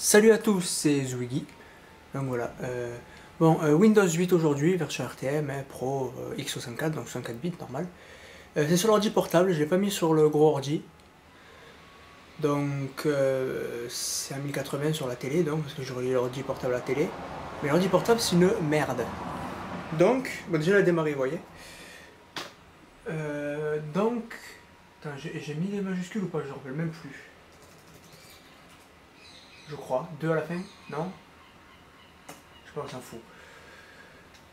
Salut à tous, c'est Zwiggy. Donc voilà. Windows 8 aujourd'hui, version RTM, Pro, x64, donc 64 bits normal. C'est sur l'ordi portable, je l'ai pas mis sur le gros ordi. Donc c'est à 1080 sur la télé, donc parce que je relie l'ordi portable à la télé. Mais l'ordi portable c'est une merde. Donc, bon, déjà la démarrer, vous voyez. Attends, j'ai mis des majuscules ou pas, je ne rappelle même plus. Je crois. 2 à la fin? Non? Je sais pas, on s'en fout.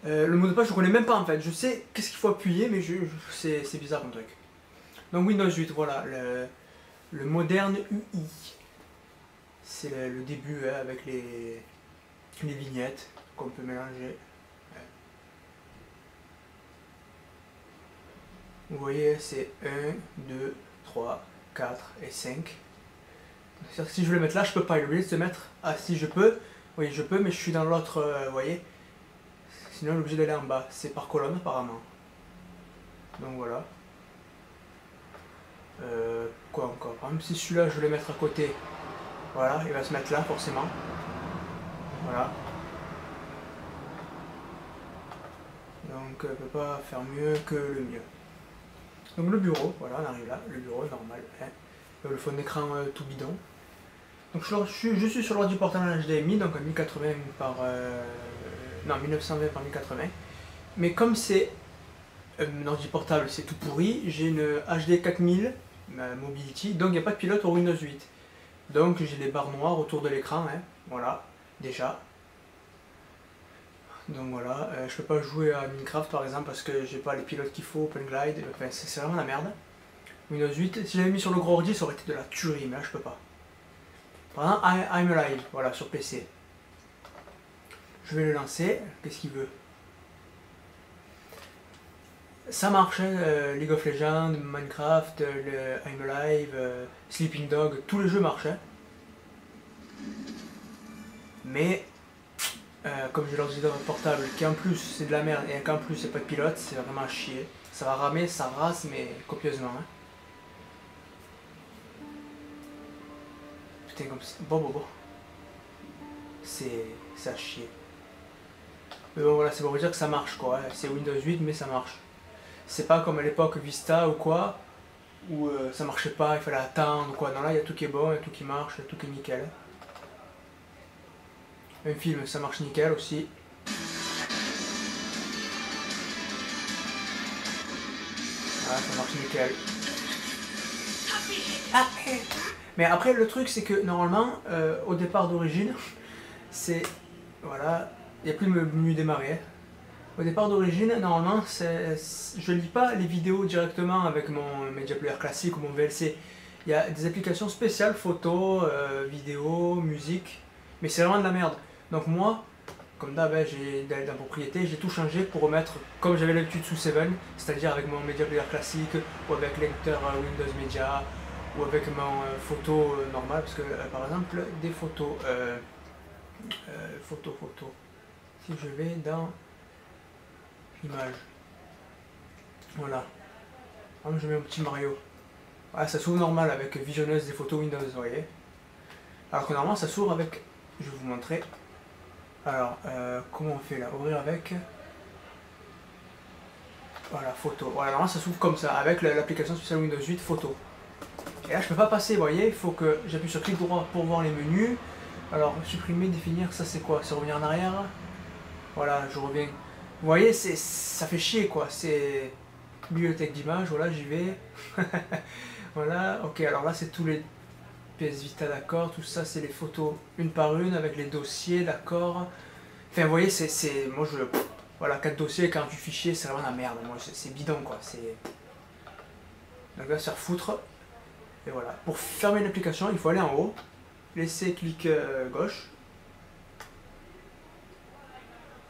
Le mot de passe, je connais même pas en fait. Je sais qu'est-ce qu'il faut appuyer, mais c'est bizarre comme truc. Donc Windows 8, voilà, le moderne UI. C'est le début hein, avec les vignettes qu'on peut mélanger. Vous voyez, c'est 1, 2, 3, 4 et 5. C'est-à-dire que si je veux le mettre là, je peux pas. Il est obligé de se mettre. Ah, si je peux, oui, je peux, mais je suis dans l'autre, vous voyez. Sinon, il est obligé d'aller en bas. C'est par colonne, apparemment. Donc voilà. Quoi encore? Par exemple, si celui-là, je veux le mettre à côté, voilà, il va se mettre là, forcément. Voilà. Donc, on ne peut pas faire mieux que le mieux. Donc, le bureau, voilà, on arrive là. Le bureau, normal. Hein. Le fond d'écran tout bidon. Donc, je suis sur l'ordi portable en HDMI, donc à 1080 par... non, 1920 par 1080. Mais comme c'est un ordi portable, c'est tout pourri, j'ai une HD 4000 Mobility, donc il n'y a pas de pilote au Windows 8. Donc j'ai des barres noires autour de l'écran, hein, voilà, déjà. Donc voilà, je peux pas jouer à Minecraft par exemple parce que j'ai pas les pilotes qu'il faut, Open Glide, enfin, c'est vraiment la merde. Windows 8, si j'avais mis sur le gros ordi, ça aurait été de la tuerie, mais là je peux pas. Par exemple, I'm Alive, voilà, sur PC. Je vais le lancer, qu'est-ce qu'il veut? Ça marche, hein, League of Legends, Minecraft, le I'm Alive, Sleeping Dog, tous les jeux marchent. Hein. Mais, comme j'ai l'ordinateur portable qui en plus c'est de la merde et qu'en plus c'est pas de pilote, c'est vraiment à chier. Ça va ramer, ça rase, mais copieusement. Hein. Putain, comme ça. Bon. C'est à chier. Mais bon, voilà, c'est pour vous dire que ça marche quoi. Hein. C'est Windows 8, mais ça marche. C'est pas comme à l'époque Vista ou quoi, où ça marchait pas, il fallait attendre ou quoi. Non, là, il y a tout qui est bon, il y a tout qui marche, il y a tout qui est nickel. Un film, ça marche nickel aussi. Voilà, ça marche nickel. Mais après, le truc, c'est que normalement, au départ d'origine, c'est... Voilà, il n'y a plus le menu démarrer. Hein. Au départ d'origine, normalement, je lis pas les vidéos directement avec mon Media Player classique ou mon VLC. Il y a des applications spéciales, photos, vidéos, musique, mais c'est vraiment de la merde. Donc moi, comme d'hab, j'ai dans la propriété, j'ai tout changé pour remettre comme j'avais l'habitude sous 7, c'est-à-dire avec mon Media Player classique, ou avec lecteur Windows Media, ou avec mon photo normal, parce que par exemple, des photos, photos, si je vais dans image. Voilà. Je mets un petit Mario. Voilà, ça s'ouvre normal avec visionneuse des photos Windows, vous voyez. Alors que normalement ça s'ouvre avec... Je vais vous montrer. Alors, comment on fait là? Ouvrir avec... Voilà, photo. Voilà, normalement ça s'ouvre comme ça, avec l'application spéciale Windows 8 photo. Et là je peux pas passer, vous voyez. Il faut que j'appuie sur clic droit pour voir les menus. Alors, supprimer, définir, ça c'est quoi? C'est revenir en arrière. Voilà, je reviens. Vous voyez, ça fait chier quoi, c'est bibliothèque d'images, voilà, j'y vais. Voilà, ok, alors là c'est tous les PS Vita, d'accord, tout ça c'est les photos une par une avec les dossiers, d'accord. Enfin, vous voyez, moi je... Voilà, 4 dossiers, 48 fichiers, c'est vraiment la merde, moi c'est bidon quoi, c'est... Donc là, se faire foutre. Et voilà, pour fermer l'application, il faut aller en haut, laisser clic gauche,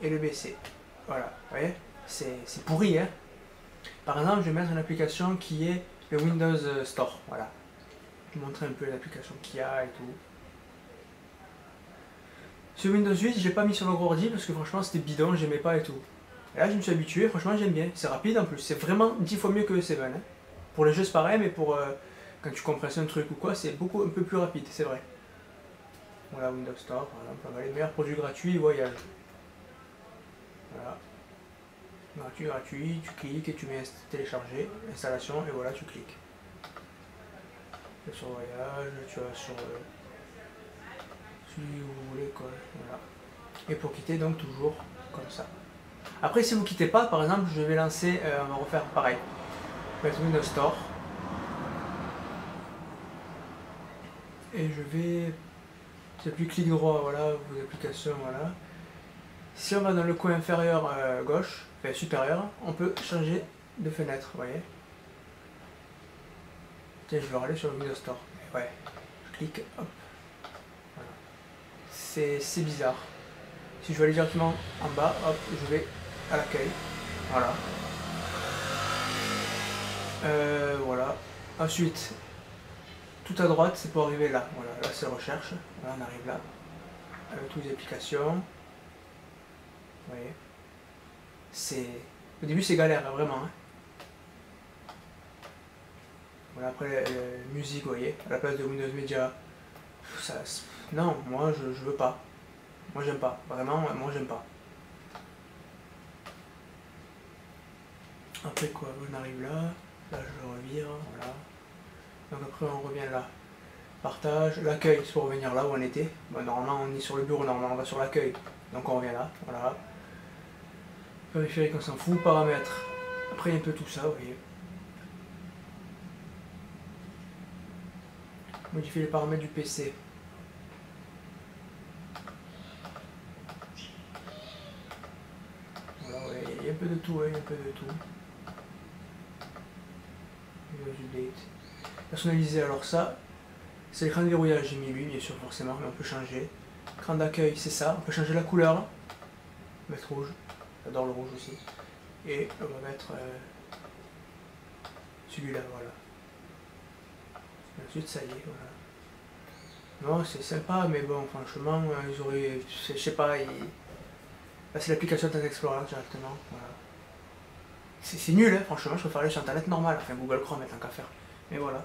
et le baisser. Voilà, vous voyez, c'est pourri, hein. Par exemple, je vais mettre une application qui est le Windows Store, voilà. Je vais vous montrer un peu l'application qu'il y a et tout. Sur Windows 8, je l'ai pas mis sur le gros ordi parce que franchement c'était bidon, j'aimais pas et tout. Et là, je me suis habitué, franchement j'aime bien, c'est rapide en plus, c'est vraiment 10 fois mieux que le 7. Hein. Pour les jeux c'est pareil, mais pour quand tu compresses un truc ou quoi, c'est un peu plus rapide, c'est vrai. Voilà, Windows Store, par exemple, on va les meilleurs produits gratuits, voyage. Voilà. Gratuit, tu cliques et tu mets télécharger, installation, et voilà, tu cliques. Sur voyage, tu vas sur celui où vous voulez, quoi. Voilà. Et pour quitter, donc toujours comme ça. Après, si vous quittez pas, par exemple, je vais lancer, on va refaire pareil. Je vais mettre Windows Store. Et je vais, c'est plus clic droit, voilà, vos applications, voilà. Si on va dans le coin inférieur gauche, enfin supérieur, on peut changer de fenêtre, vous voyez. Tiens, je vais aller sur le Windows Store. Ouais, je clique, hop. Voilà. C'est bizarre. Si je veux aller directement en bas, hop, je vais à l'accueil. Voilà. Voilà. Ensuite, tout à droite, c'est pour arriver là. Voilà, là c'est recherche. Voilà, on arrive là. Avec toutes les applications. Vous voyez. Au début, c'est galère, hein, vraiment. Hein. Voilà, après, musique, vous voyez, à la place de Windows Media. Ça, non, moi, je veux pas. Moi, j'aime pas. Vraiment, moi, j'aime pas. Après quoi, on arrive là. Là, je le revire, voilà. Donc après, on revient là. Partage, l'accueil, c'est pour revenir là où on était. Bon, normalement, on est sur le bureau, normalement, on va sur l'accueil. Donc on revient là, voilà. Périphérique, on s'en fout. Paramètres. Après, il y a un peu tout ça, vous voyez. Modifier les paramètres du PC. Voilà, ouais, il y a un peu de tout, ouais, il y a un peu de tout. Personnaliser, alors ça, c'est l'écran de verrouillage, j'ai mis lui, bien sûr, forcément, mais on peut changer. Écran d'accueil, c'est ça, on peut changer la couleur. Mettre rouge, j'adore le rouge aussi. Et on va mettre celui-là, voilà. Ensuite, ça y est, voilà. Non, c'est sympa, mais bon, franchement, ils auraient, je sais pas, là c'est l'application Internet Explorer directement, voilà. C'est nul, hein, franchement, je préfère aller sur Internet normal, enfin Google Chrome, tant qu'à faire. Mais voilà,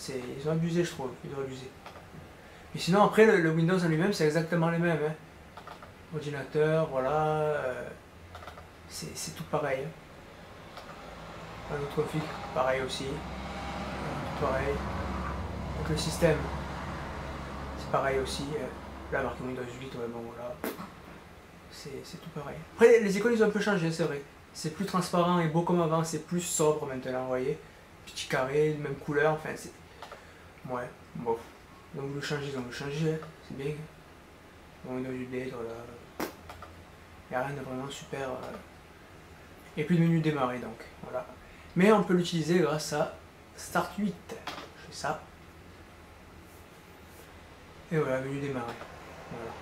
ils ont abusé, je trouve, ils ont abusé. Mais sinon, après, le Windows en lui-même, c'est exactement les mêmes. Hein. Ordinateur, voilà, c'est tout pareil. Hein. Un autre config, pareil aussi. Tout pareil. Donc le système, c'est pareil aussi. Là, marqué Windows 8, ouais, bon, voilà. C'est tout pareil. Après, les icônes, ils ont un peu changé, c'est vrai. C'est plus transparent et beau comme avant, c'est plus sobre maintenant, vous voyez. Petit carré, même couleur, enfin, c'est... Ouais, bon. Donc le changer, ils ont le changé, hein. C'est bien. Bon, Windows 8, voilà. Il n'y a rien de vraiment super. Et plus de menu démarrer, donc, voilà. Mais on peut l'utiliser grâce à Start 8. Je fais ça. Et voilà, menu démarrer. Voilà.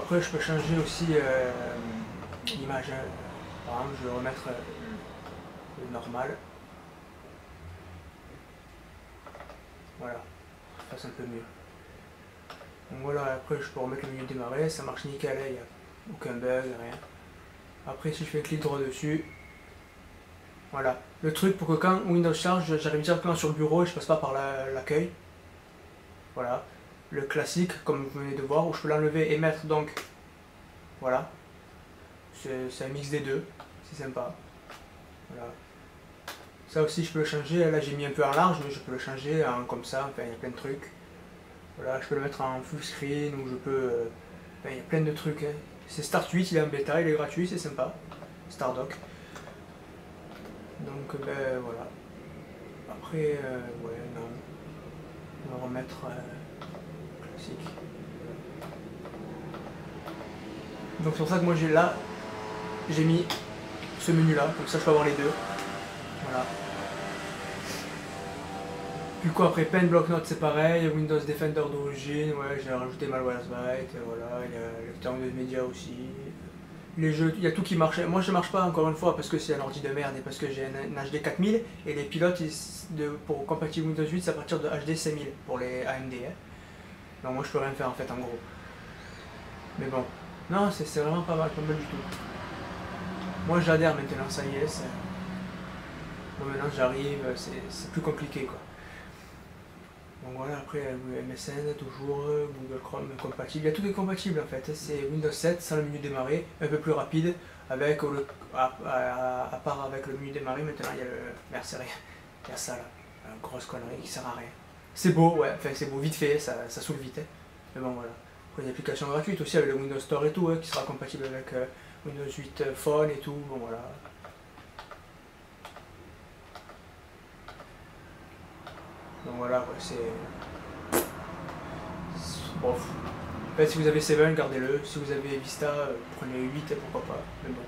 Après, je peux changer aussi l'image. Hein. Par exemple, je vais remettre le normal. Voilà, ça fasse un peu mieux. Donc voilà, après je peux remettre le menu démarrer, ça marche nickel, il n'y a aucun bug, rien. Après si je fais clic droit dessus, voilà. Le truc pour que quand Windows charge, j'arrive directement sur le bureau et je passe pas par l'accueil. Voilà. Le classique, comme vous venez de voir, où je peux l'enlever et mettre donc, voilà. C'est un mix des deux, c'est sympa. Voilà. Ça aussi je peux le changer, là j'ai mis un peu en large, mais je peux le changer en comme ça, enfin il y a plein de trucs. Voilà, je peux le mettre en full screen, ou je peux... enfin il y a plein de trucs. Hein. C'est Start 8, il est en bêta, il est gratuit, c'est sympa. Stardock. Donc ben voilà. Après, ouais, non. On va remettre classique. Donc c'est pour ça que moi j'ai mis ce menu là, comme ça je peux avoir les deux. Voilà. Du coup après Pen Block-Notes c'est pareil, Windows Defender d'origine, ouais j'ai rajouté Malwarebytes, voilà, il y a le lecteur Windows Media aussi. Les jeux, il y a tout qui marche. Moi je marche pas encore une fois parce que c'est un ordi de merde et parce que j'ai un HD 4000 et les pilotes pour compatible Windows 8 c'est à partir de HD 5000 pour les AMD. Hein. Donc moi je peux rien faire en fait en gros. Mais bon, non c'est vraiment pas mal du tout. Moi j'adhère maintenant, ça y est. Bon, maintenant j'arrive, c'est plus compliqué quoi. Donc voilà, après MSN, toujours, Google Chrome compatible, il y a tout est compatible en fait, c'est Windows 7 sans le menu démarrer, un peu plus rapide, avec à part avec le menu démarrer, maintenant il y a le... Merde, c'est rien, il y a ça là, une grosse connerie qui sert à rien. C'est beau, ouais, enfin c'est beau, vite fait, ça saoule vite, hein. Mais bon voilà. Après une application gratuite aussi avec le Windows Store et tout, hein, qui sera compatible avec Windows 8 Phone et tout, bon voilà. Donc voilà, ouais, c'est... Bon. En fait, si vous avez 7, gardez-le. Si vous avez Vista, prenez 8 et pourquoi pas. Mais bon.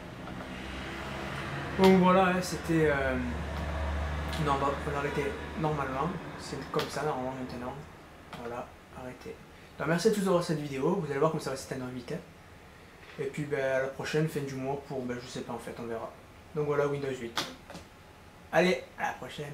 Donc voilà, hein, c'était... Non, on va l'arrêter normalement. C'est comme ça, normalement, maintenant. Voilà, arrêtez. Donc merci à tous d'avoir cette vidéo. Vous allez voir comme ça va s'éteindre vite. Hein. Et puis ben, à la prochaine, fin du mois, pour... Ben, je sais pas en fait, on verra. Donc voilà, Windows 8. Allez, à la prochaine.